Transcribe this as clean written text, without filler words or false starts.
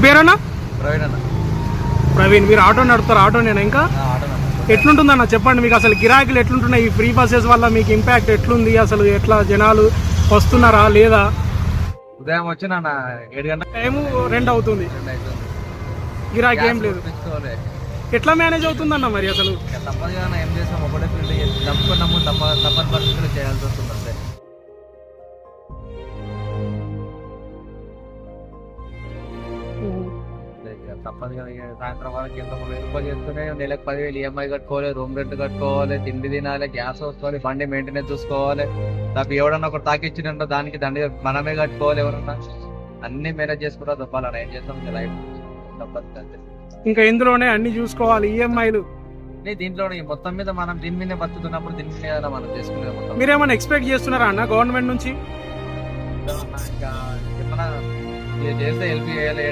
పేరన్నా? ప్రవీణ్ అన్న. ప్రవీణ్. మీరు ఆటో నడుపుతారు? ఆటోనేనా? ఇంకా ఆటో ఎట్లుంటుందన్న చెప్పండి, మీకు అసలు గిరాకీలు ఎట్లుంటున్నాయి? ఈ ఫ్రీ బస్సెస్ వల్ల మీకు ఇంపాక్ట్ ఎట్లుంది? అసలు ఎట్లా జనాలు వస్తున్నారా లేదా? ఉదయం వచ్చిన 7 గంటల టైము 2 అవుతుంది, గిరాకీ ఏం లేదు. ఎట్లా మేనేజ్ అవుతుందన్న మరి అసలు? తప్పదు కదా, ఏం చేస్తాం, ఒకటే ఫీల్డ్ నమ్ముకున్నాము, తప్పని పరిస్థితులు చేయాల్సి వస్తుంది అంతే. తప్పదు కదా, సాయంత్రం వరకు ఎంత 3000 రూపాయలు చేస్తూనే నెలకు 10,000 ఈఎంఐ కట్టుకోవాలి, రూమ్ రెంట్ కట్టుకోవాలి, తిండి తినాలి, గ్యాస్ వస్తుంది, బండి మెయింటెనెన్స్ చూసుకోవాలి. తప్ప ఎవడన్నా ఒకటి తాకిచ్చిందంటే దానికి దండి మనమే కట్టుకోవాలి. ఎవరన్నా అన్ని మేనేజ్ చేసుకుంటా తప్పాలన్న, ఏం చేస్తాం లైఫ్ తప్పదు అంతే. ఇంకా ఇందులోనే అన్ని చూసుకోవాలి, ఈఎంఐలు. దీంట్లోనే మొత్తం మీద మనం దీని మీదే బతుకుతున్నప్పుడు దీని మీద మనం చేసుకునేది మొత్తం. మీరేమైనా ఎక్స్పెక్ట్ చేస్తున్నారా అన్న గవర్నమెంట్ నుంచి? ఇంకా ఏమన్నా చేస్తే హెల్ప్ చేయాలి.